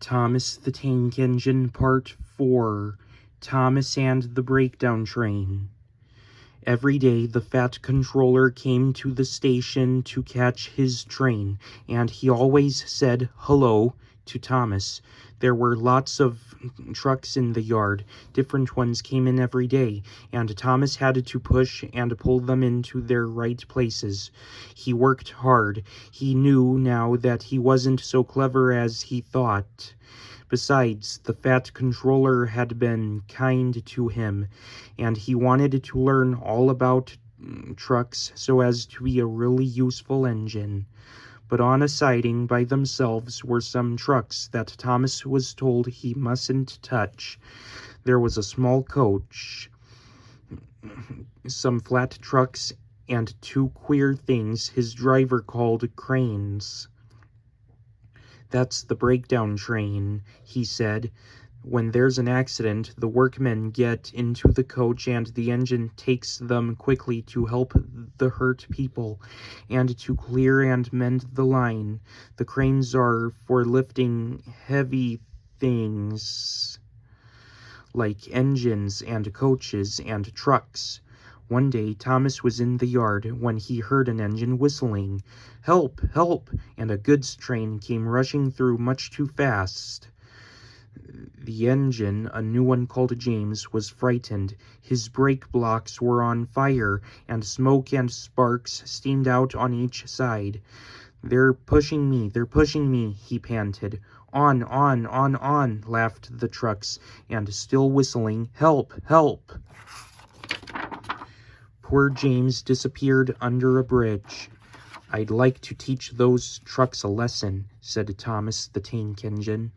Thomas the Tank Engine Part 4. Thomas and the Breakdown Train. Every day the Fat Controller came to the station to catch his train, and he always said hello to Thomas. There were lots of trucks in the yard. Different ones came in every day, and Thomas had to push and pull them into their right places. He worked hard. He knew now that he wasn't so clever as he thought. Besides, the Fat Controller had been kind to him, and he wanted to learn all about trucks so as to be a really useful engine. But on a siding by themselves were some trucks that Thomas was told he mustn't touch. There was a small coach, some flat trucks, and two queer things his driver called cranes. "That's the breakdown train," he said. "When there's an accident, the workmen get into the coach and the engine takes them quickly to help the hurt people and to clear and mend the line. The cranes are for lifting heavy things like engines and coaches and trucks." One day Thomas was in the yard when he heard an engine whistling. "Help! Help!" and a goods train came rushing through much too fast. The engine, a new one called James, was frightened. His brake blocks were on fire, and smoke and sparks steamed out on each side. They're pushing me, he panted. On, laughed the trucks, and still whistling, "Help! Help!" Poor James disappeared under a bridge. "I'd like to teach those trucks a lesson," said Thomas the Tank Engine.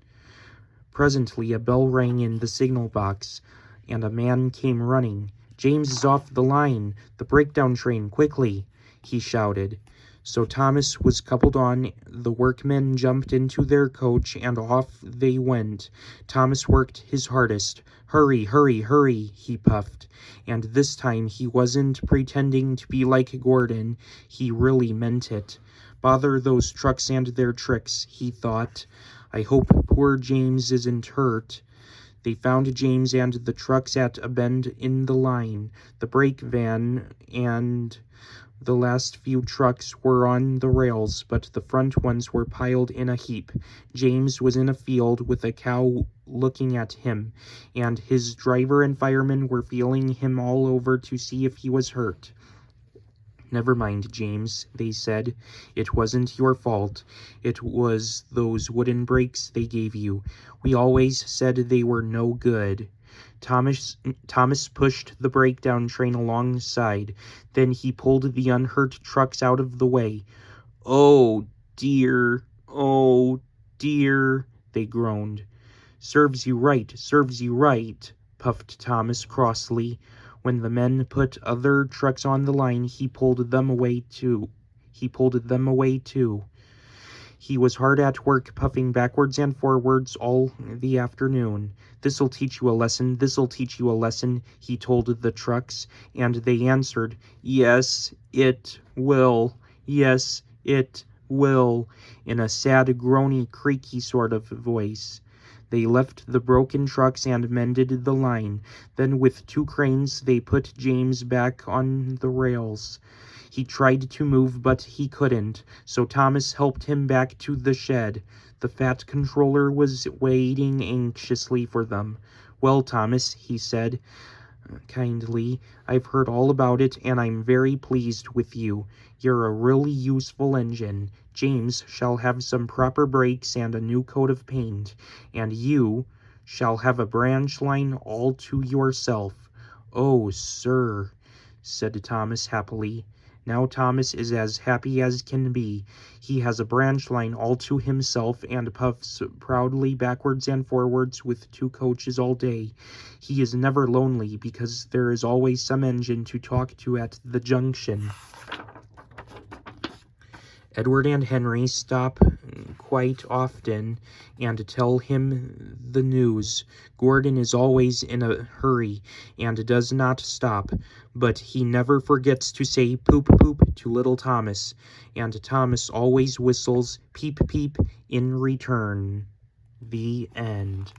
Presently a bell rang in the signal box, and a man came running. "James is off the line! The breakdown train, quickly!" he shouted. So Thomas was coupled on, the workmen jumped into their coach, and off they went. Thomas worked his hardest. "Hurry, hurry, hurry," he puffed. And this time he wasn't pretending to be like Gordon. He really meant it. Bother those trucks and their tricks, he thought. I hope poor James isn't hurt. They found James and the trucks at a bend in the line. The brake van and the last few trucks were on the rails, but the front ones were piled in a heap. James was in a field with a cow looking at him, and his driver and firemen were feeling him all over to see if he was hurt. "Never mind, James," they said. "It wasn't your fault. It was those wooden brakes they gave you. We always said they were no good." Thomas pushed the breakdown train alongside. Then he pulled the unhurt trucks out of the way. Oh, dear, they groaned. Serves you right," puffed Thomas crossly. When the men put other trucks on the line, he pulled them away too. He was hard at work, puffing backwards and forwards all the afternoon. "This'll teach you a lesson," he told the trucks, and they answered, "Yes, it will. Yes, it will," in a sad, groany, creaky sort of voice. They left the broken trucks and mended the line. Then with two cranes they put James back on the rails. He tried to move, but he couldn't, so Thomas helped him back to the shed. The Fat Controller was waiting anxiously for them. "Well, Thomas," he said kindly, "I've heard all about it, and I'm very pleased with you. You're a really useful engine. James shall have some proper brakes and a new coat of paint, and you shall have a branch line all to yourself." "Oh, sir," said Thomas happily. Now Thomas is as happy as can be. He has a branch line all to himself and puffs proudly backwards and forwards with two coaches all day. He is never lonely because there is always some engine to talk to at the junction. Edward and Henry stop quite often and tell him the news. Gordon is always in a hurry and does not stop, but he never forgets to say poop poop to little Thomas, and Thomas always whistles peep peep in return. The end.